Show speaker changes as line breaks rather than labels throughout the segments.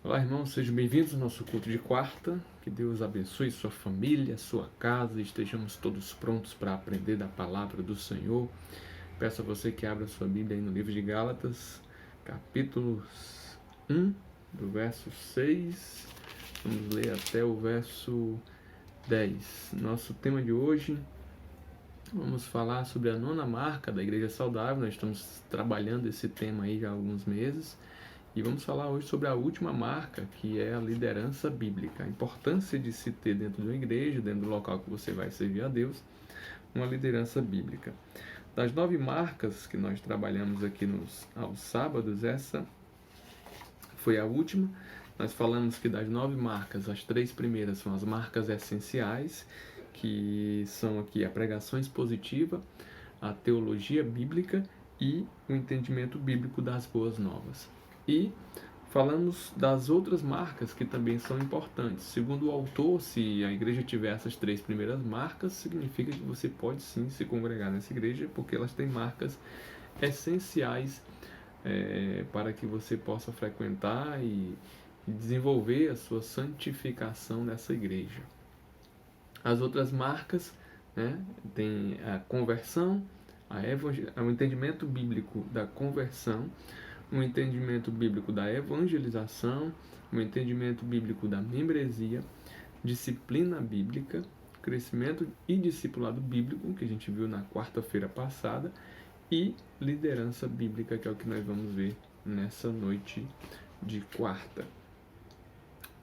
Olá, irmãos, sejam bem-vindos ao nosso culto de quarta. Que Deus abençoe sua família, sua casa, e estejamos todos prontos para aprender da palavra do Senhor. Peço a você que abra sua Bíblia aí no livro de Gálatas, capítulo 1, do verso 6. Vamos ler até o verso 10. Nosso tema de hoje, vamos falar sobre a nona marca da Igreja Saudável. Nós estamos trabalhando esse tema aí já há alguns meses. E vamos falar hoje sobre a última marca, que é a liderança bíblica. A importância de se ter dentro de uma igreja, dentro do local que você vai servir a Deus, uma liderança bíblica. Das 9 marcas que nós trabalhamos aqui aos sábados, essa foi a última. Nós falamos que das 9 marcas, as 3 primeiras são as marcas essenciais, que são aqui a pregação expositiva, a teologia bíblica e o entendimento bíblico das boas novas. E falamos das outras marcas que também são importantes. Segundo o autor, se a igreja tiver essas 3 primeiras marcas, significa que você pode sim se congregar nessa igreja, porque elas têm marcas essenciais para que você possa frequentar e desenvolver a sua santificação nessa igreja. As outras marcas, tem a conversão, o entendimento bíblico da conversão, um entendimento bíblico da evangelização, um entendimento bíblico da membresia, disciplina bíblica, crescimento e discipulado bíblico, que a gente viu na quarta-feira passada, e liderança bíblica, que é o que nós vamos ver nessa noite de quarta.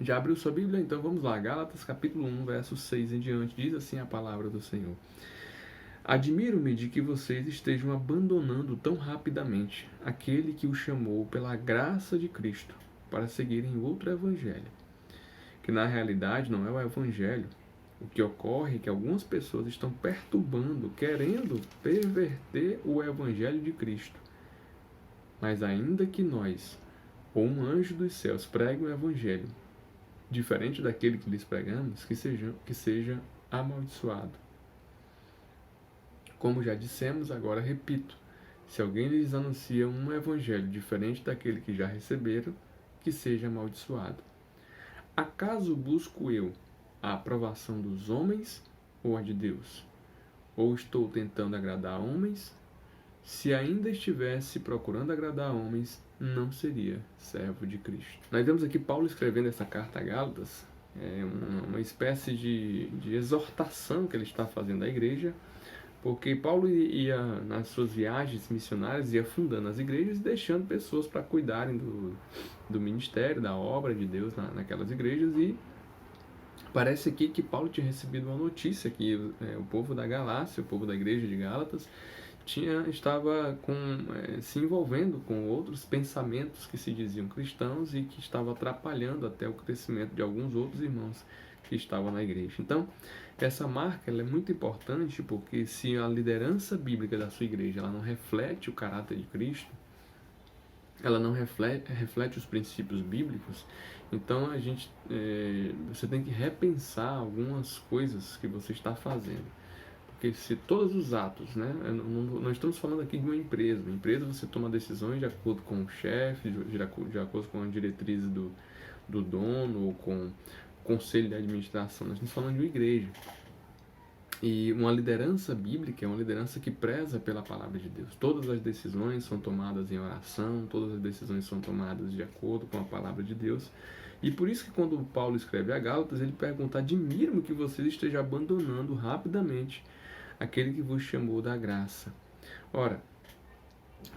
Já abriu sua Bíblia? Então vamos lá, Gálatas capítulo 1, verso 6 em diante, diz assim a palavra do Senhor. Admiro-me de que vocês estejam abandonando tão rapidamente aquele que os chamou pela graça de Cristo para seguirem outro evangelho, que na realidade não é o evangelho. O que ocorre é que algumas pessoas estão perturbando, querendo perverter o evangelho de Cristo. Mas ainda que nós, ou um anjo dos céus, pregue um evangelho diferente daquele que lhes pregamos, que seja amaldiçoado. Como já dissemos, agora repito, se alguém lhes anuncia um evangelho diferente daquele que já receberam, que seja amaldiçoado. Acaso busco eu a aprovação dos homens ou a de Deus? Ou estou tentando agradar a homens? Se ainda estivesse procurando agradar a homens, não seria servo de Cristo. Nós vemos aqui Paulo escrevendo essa carta a Gálatas, uma espécie de exortação que ele está fazendo à igreja, porque Paulo ia, nas suas viagens missionárias, ia fundando as igrejas e deixando pessoas para cuidarem do ministério, da obra de Deus naquelas igrejas. E parece aqui que Paulo tinha recebido uma notícia que o povo da Galácia, o povo da igreja de Gálatas, estava se envolvendo com outros pensamentos que se diziam cristãos e que estava atrapalhando até o crescimento de alguns outros irmãos que estavam na igreja. Então, essa marca ela é muito importante, porque se a liderança bíblica da sua igreja ela não reflete o caráter de Cristo, ela não reflete os princípios bíblicos, então você tem que repensar algumas coisas que você está fazendo. Porque se todos os atos, nós estamos falando aqui de uma empresa você toma decisões de acordo com o chefe, de acordo com a diretriz do dono ou com conselho de administração. Nós estamos falando de uma igreja. E uma liderança bíblica é uma liderança que preza pela palavra de Deus. Todas as decisões são tomadas em oração, todas as decisões são tomadas de acordo com a palavra de Deus. E por isso que quando Paulo escreve a Gálatas, ele pergunta: admiro que vocês estejam abandonando rapidamente aquele que vos chamou da graça. Ora,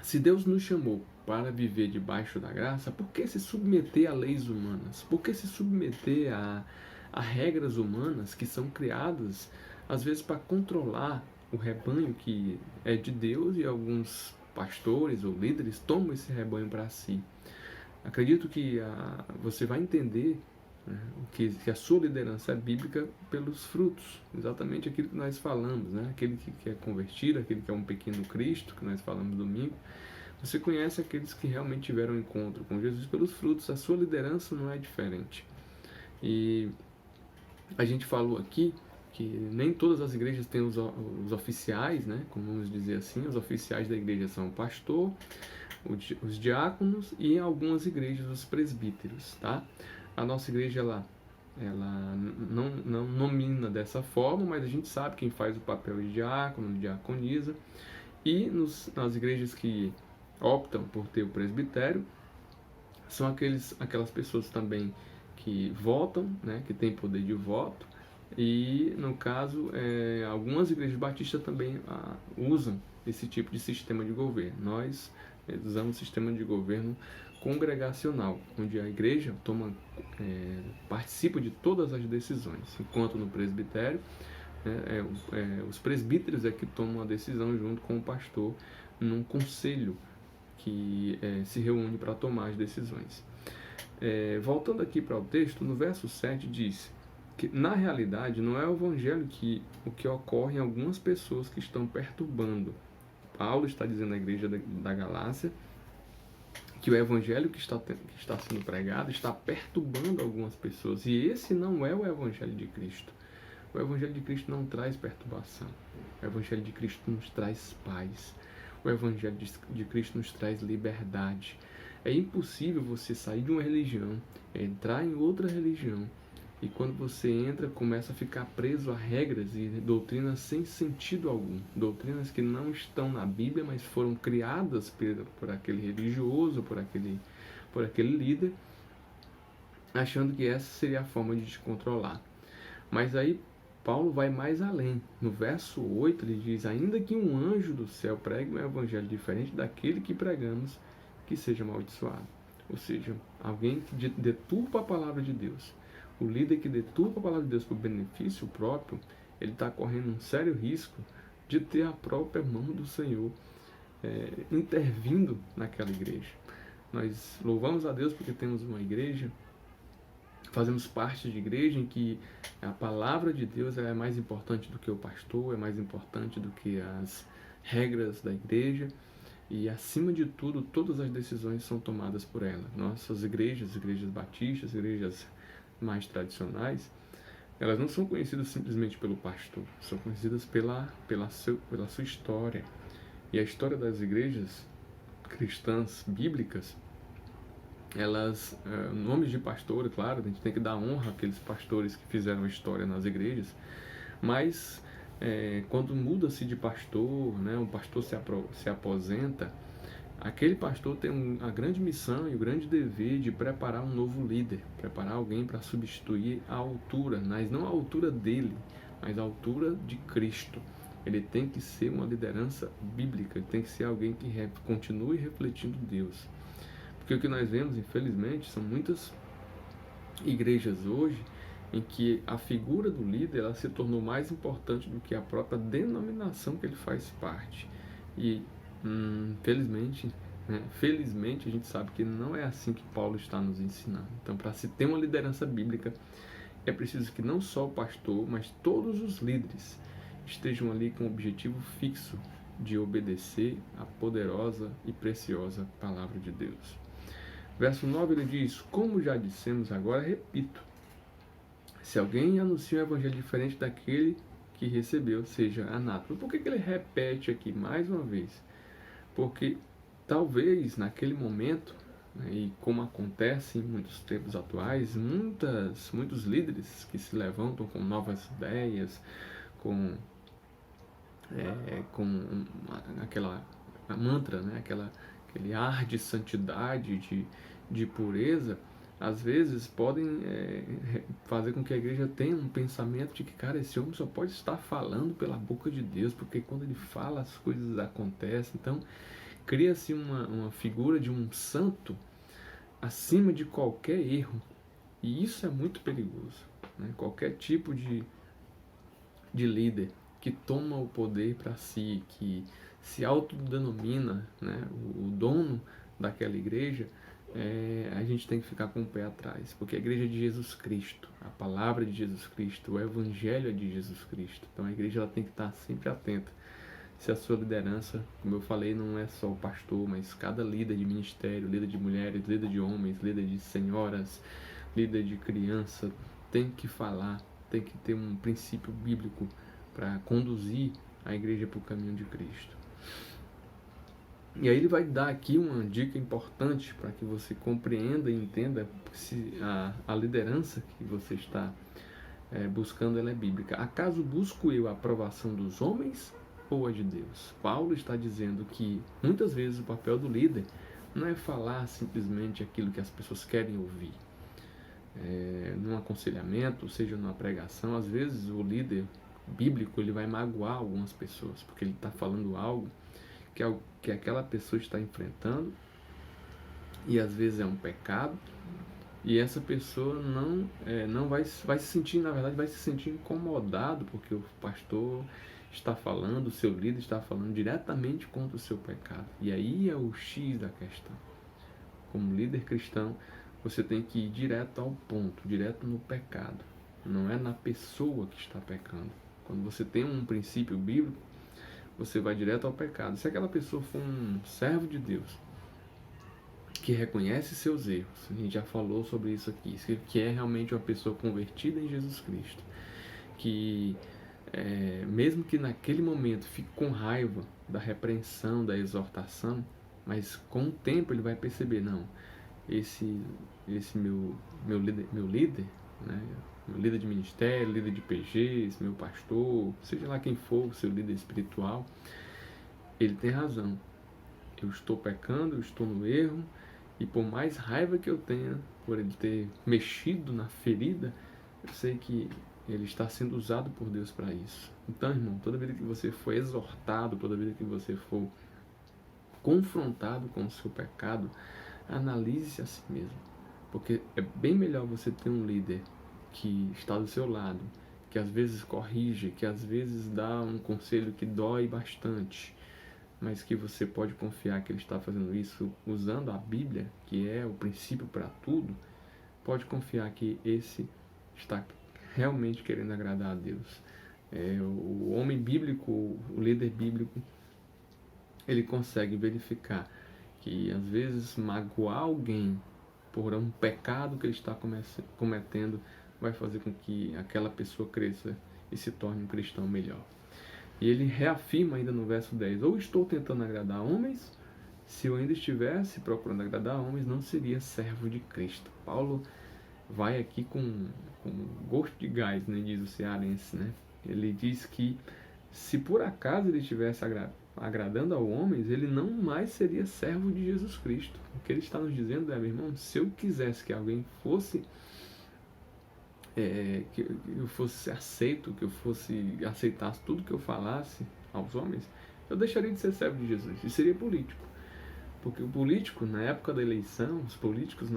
se Deus nos chamou para viver debaixo da graça, por que se submeter a leis humanas? Por que se submeter a regras humanas que são criadas, às vezes, para controlar o rebanho que é de Deus, e alguns pastores ou líderes tomam esse rebanho para si? Acredito que você vai entender que a sua liderança é bíblica pelos frutos, exatamente aquilo que nós falamos, aquele que é convertido, aquele que é um pequeno Cristo, que nós falamos domingo. Você conhece aqueles que realmente tiveram um encontro com Jesus pelos frutos. A sua liderança não é diferente. E a gente falou aqui que nem todas as igrejas têm os oficiais, né, como vamos dizer assim. Os oficiais da igreja são o pastor, os diáconos e em algumas igrejas os presbíteros, tá? A nossa igreja ela não nomina dessa forma, mas a gente sabe quem faz o papel de diácono, diaconisa. E nas igrejas que optam por ter o presbitério, são aquelas pessoas também que votam, né, que têm poder de voto. E, no caso, algumas igrejas batistas também usam esse tipo de sistema de governo. Nós usamos o sistema de governo congregacional, onde a igreja participa de todas as decisões, enquanto no presbitério, os presbíteros é que tomam a decisão junto com o pastor num conselho que se reúne para tomar as decisões. Voltando aqui para o texto, no verso 7 diz que, na realidade, não é o evangelho o que ocorre em algumas pessoas que estão perturbando. Paulo está dizendo à igreja da Galácia que o evangelho que está sendo pregado está perturbando algumas pessoas. E esse não é o evangelho de Cristo. O evangelho de Cristo não traz perturbação. O evangelho de Cristo nos traz paz. O evangelho de Cristo nos traz liberdade. É impossível você sair de uma religião, entrar em outra religião, e quando você entra, começa a ficar preso a regras e doutrinas sem sentido algum. Doutrinas que não estão na Bíblia, mas foram criadas por aquele religioso, por aquele líder, achando que essa seria a forma de te controlar. Mas aí Paulo vai mais além. No verso 8 ele diz: ainda que um anjo do céu pregue um evangelho diferente daquele que pregamos, que seja amaldiçoado. Ou seja, alguém que deturpa a palavra de Deus. O líder que deturpa a palavra de Deus para o benefício próprio, ele está correndo um sério risco de ter a própria mão do Senhor intervindo naquela igreja. Nós louvamos a Deus porque temos uma igreja, fazemos parte de igreja em que a palavra de Deus é mais importante do que o pastor, é mais importante do que as regras da igreja. E, acima de tudo, todas as decisões são tomadas por ela. Nossas igrejas batistas, igrejas mais tradicionais, elas não são conhecidas simplesmente pelo pastor, são conhecidas pela sua história. E a história das igrejas cristãs bíblicas, elas, nomes de pastor, claro, a gente tem que dar honra àqueles pastores que fizeram a história nas igrejas, mas quando muda-se de pastor, né, um pastor se aposenta, aquele pastor tem a grande missão e o grande dever de preparar um novo líder, preparar alguém para substituir a altura, mas não a altura dele, mas a altura de Cristo. Ele tem que ser uma liderança bíblica, ele tem que ser alguém que continue refletindo Deus. Porque o que nós vemos, infelizmente, são muitas igrejas hoje em que a figura do líder ela se tornou mais importante do que a própria denominação que ele faz parte. E felizmente a gente sabe que não é assim que Paulo está nos ensinando. Então, para se ter uma liderança bíblica, é preciso que não só o pastor, mas todos os líderes estejam ali com o objetivo fixo de obedecer à poderosa e preciosa palavra de Deus. Verso 9 ele diz: como já dissemos, agora repito, se alguém anuncia um evangelho diferente daquele que recebeu, seja anátema. Por que ele repete aqui mais uma vez? Porque talvez naquele momento, né, e como acontece em muitos tempos atuais, muitos líderes que se levantam com novas ideias, com aquela mantra, né, aquele ar de santidade, de pureza, às vezes podem fazer com que a igreja tenha um pensamento de que, cara, esse homem só pode estar falando pela boca de Deus, porque quando ele fala as coisas acontecem. Então cria-se uma figura de um santo acima de qualquer erro, e isso é muito perigoso, né? Qualquer tipo de líder que toma o poder para si, que se autodenomina, né, o dono daquela igreja, a gente tem que ficar com o pé atrás, porque a igreja é de Jesus Cristo, a palavra de Jesus Cristo, o evangelho é de Jesus Cristo. Então a igreja ela tem que estar sempre atenta. Se a sua liderança, como eu falei, não é só o pastor, mas cada líder de ministério, líder de mulheres, líder de homens, líder de senhoras, líder de criança, tem que falar, tem que ter um princípio bíblico para conduzir a igreja para o caminho de Cristo. E aí ele vai dar aqui uma dica importante para que você compreenda e entenda se a liderança que você está buscando ela é bíblica. Acaso busco eu a aprovação dos homens ou a de Deus? Paulo está dizendo que muitas vezes o papel do líder não é falar simplesmente aquilo que as pessoas querem ouvir. Num aconselhamento, seja numa pregação, às vezes o líder bíblico ele vai magoar algumas pessoas, porque ele está falando algo que aquela pessoa está enfrentando, e às vezes é um pecado, e essa pessoa não vai se sentir, na verdade, vai se sentir incomodado, porque o pastor está falando, o seu líder está falando diretamente contra o seu pecado. E aí é o X da questão. Como líder cristão, você tem que ir direto ao ponto, direto no pecado. Não é na pessoa que está pecando. Quando você tem um princípio bíblico, você vai direto ao pecado. Se aquela pessoa for um servo de Deus, que reconhece seus erros, a gente já falou sobre isso aqui, que é realmente uma pessoa convertida em Jesus Cristo, que mesmo que naquele momento fique com raiva da repreensão, da exortação, mas com o tempo ele vai perceber, não, esse meu líder, né, meu líder de ministério, líder de PG, esse meu pastor, seja lá quem for, o seu líder espiritual, ele tem razão. Eu estou pecando, eu estou no erro, e por mais raiva que eu tenha por ele ter mexido na ferida, eu sei que ele está sendo usado por Deus para isso. Então, irmão, toda vez que você for exortado, toda vez que você for confrontado com o seu pecado, analise-se a si mesmo. Porque é bem melhor você ter um líder que está do seu lado, que às vezes corrige, que às vezes dá um conselho que dói bastante, mas que você pode confiar que ele está fazendo isso usando a Bíblia, que é o princípio para tudo. Pode confiar que esse está realmente querendo agradar a Deus. O homem bíblico, o líder bíblico, ele consegue verificar que às vezes magoar alguém por um pecado que ele está cometendo vai fazer com que aquela pessoa cresça e se torne um cristão melhor. E ele reafirma ainda no verso 10, ou estou tentando agradar homens, se eu ainda estivesse procurando agradar homens, não seria servo de Cristo. Paulo vai aqui com gosto de gás, né, diz o cearense, né? Ele diz que se por acaso ele estivesse agradando a homens, ele não mais seria servo de Jesus Cristo. O que ele está nos dizendo é, meu irmão, se eu quisesse que alguém fosse que eu fosse aceito, que eu aceitasse tudo que eu falasse aos homens, eu deixaria de ser servo de Jesus e seria político. Porque o político, na época da eleição, os políticos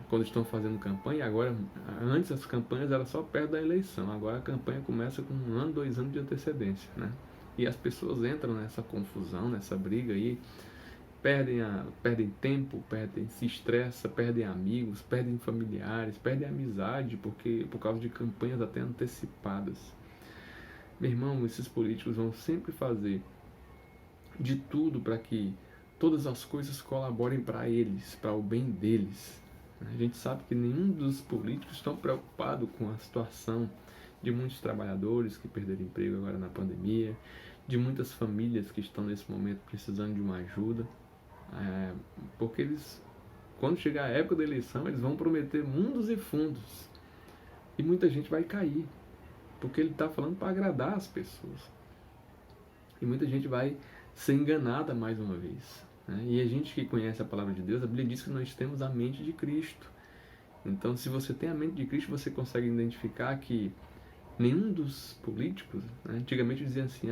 quando estão fazendo campanha, agora, antes as campanhas eram só perto da eleição, agora a campanha começa com 1 ano, 2 anos de antecedência, né? E as pessoas entram nessa confusão, nessa briga aí, perdem tempo, se estressa, perdem amigos, perdem familiares, perdem amizade, por causa de campanhas até antecipadas. Meu irmão, esses políticos vão sempre fazer de tudo para que todas as coisas colaborem para eles, para o bem deles. A gente sabe que nenhum dos políticos está preocupado com a situação de muitos trabalhadores que perderam emprego agora na pandemia, de muitas famílias que estão nesse momento precisando de uma ajuda. Porque eles, quando chegar a época da eleição, eles vão prometer mundos e fundos. E muita gente vai cair, porque ele está falando para agradar as pessoas. E muita gente vai ser enganada mais uma vez, né? E a gente que conhece a palavra de Deus, a Bíblia diz que nós temos a mente de Cristo. Então, se você tem a mente de Cristo, você consegue identificar que nenhum dos políticos, né, antigamente dizia assim,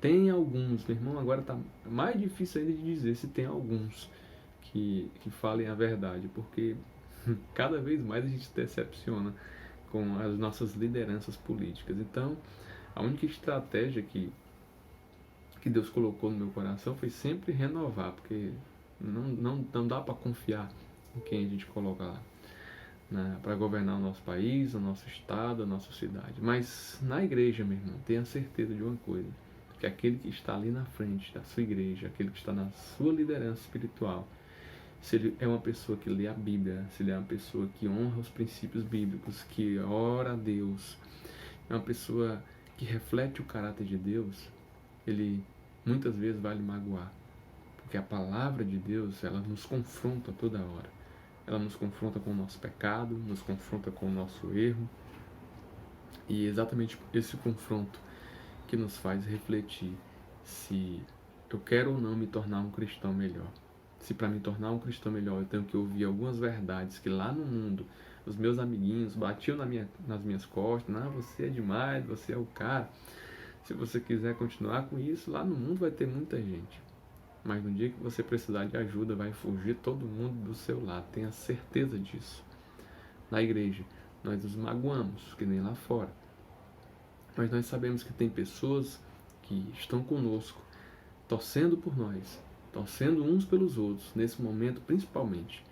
tem alguns, meu irmão, agora está mais difícil ainda de dizer se tem alguns que falem a verdade, porque cada vez mais a gente se decepciona com as nossas lideranças políticas. Então, a única estratégia que Deus colocou no meu coração foi sempre renovar, porque não dá para confiar em quem a gente coloca lá, né, para governar o nosso país, o nosso estado, a nossa cidade. Mas na igreja, meu irmão, tenha certeza de uma coisa, que aquele que está ali na frente da sua igreja, aquele que está na sua liderança espiritual, se ele é uma pessoa que lê a Bíblia, se ele é uma pessoa que honra os princípios bíblicos, que ora a Deus, é uma pessoa que reflete o caráter de Deus, ele muitas vezes vai lhe magoar. Porque a palavra de Deus, ela nos confronta toda hora. Ela nos confronta com o nosso pecado, nos confronta com o nosso erro. E é exatamente esse confronto que nos faz refletir se eu quero ou não me tornar um cristão melhor. Se para me tornar um cristão melhor eu tenho que ouvir algumas verdades que lá no mundo os meus amiguinhos batiam nas minhas costas, não, você é demais, você é o cara. Se você quiser continuar com isso, lá no mundo vai ter muita gente. Mas no dia que você precisar de ajuda, vai fugir todo mundo do seu lado, tenha certeza disso. Na igreja, nós nos magoamos, que nem lá fora. Mas nós sabemos que tem pessoas que estão conosco, torcendo por nós, torcendo uns pelos outros, nesse momento principalmente,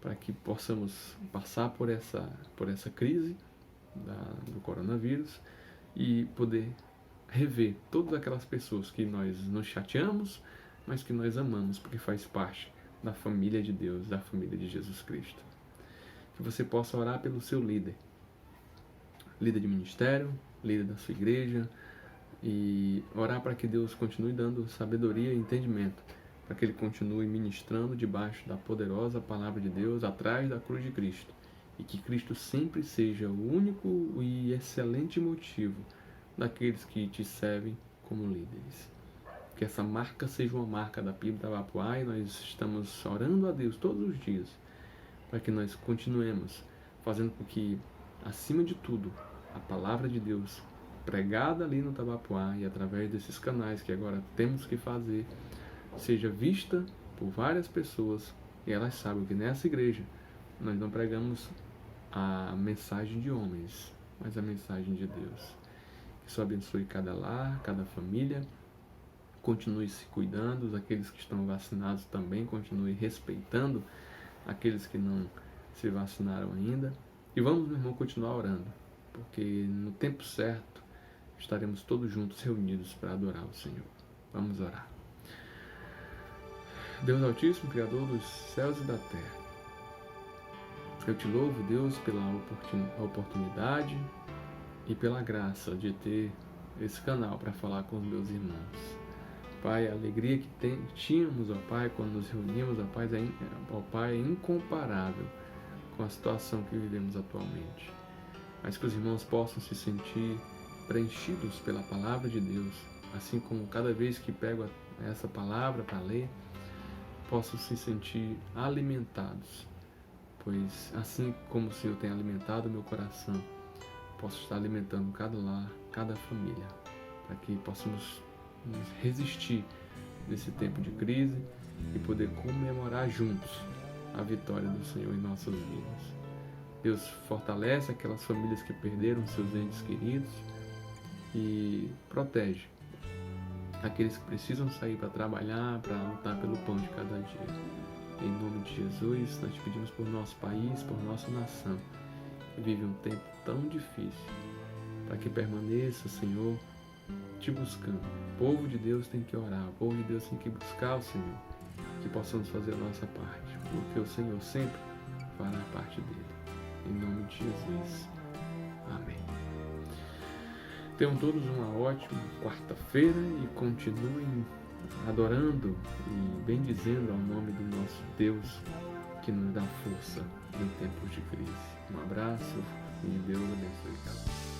para que possamos passar por essa crise do coronavírus e poder rever todas aquelas pessoas que nós nos chateamos, mas que nós amamos, porque faz parte da família de Deus, da família de Jesus Cristo. Que você possa orar pelo seu líder de ministério, líder da sua igreja, e orar para que Deus continue dando sabedoria e entendimento, para que ele continue ministrando debaixo da poderosa palavra de Deus, atrás da cruz de Cristo, e que Cristo sempre seja o único e excelente motivo daqueles que te servem como líderes. Que essa marca seja uma marca da PIB Itabapoá, e nós estamos orando a Deus todos os dias para que nós continuemos fazendo com que, acima de tudo, a palavra de Deus pregada ali no Itabapoá e através desses canais que agora temos que fazer, seja vista por várias pessoas, e elas sabem que nessa igreja nós não pregamos a mensagem de homens, mas a mensagem de Deus. Que isso abençoe cada lar, cada família. Continue se cuidando, aqueles que estão vacinados também, continue respeitando aqueles que não se vacinaram ainda. E vamos, meu irmão, continuar orando, porque no tempo certo estaremos todos juntos reunidos para adorar o Senhor. Vamos orar. Deus Altíssimo, Criador dos céus e da terra, eu te louvo, Deus, pela oportunidade e pela graça de ter esse canal para falar com os meus irmãos. Pai, a alegria que tínhamos, ó Pai, quando nos reunimos, ó Pai, é incomparável com a situação que vivemos atualmente. Mas que os irmãos possam se sentir preenchidos pela palavra de Deus, assim como cada vez que pego essa palavra para ler, possam se sentir alimentados, pois assim como o Senhor tem alimentado o meu coração, posso estar alimentando cada lar, cada família, para que possamos nos resistir nesse tempo de crise e poder comemorar juntos a vitória do Senhor em nossas vidas. Deus fortalece aquelas famílias que perderam seus entes queridos e protege aqueles que precisam sair para trabalhar, para lutar pelo pão de cada dia. Em nome de Jesus, nós te pedimos por nosso país, por nossa nação, que vive um tempo tão difícil, para que permaneça, Senhor, te buscando. O povo de Deus tem que orar, o povo de Deus tem que buscar o Senhor, que possamos fazer a nossa parte, porque o Senhor sempre fará a parte dele. Em nome de Jesus. Amém. Tenham todos uma ótima quarta-feira e continuem adorando e bendizendo ao nome do nosso Deus, que nos dá força em tempos de crise. Um abraço e Deus abençoe cada um.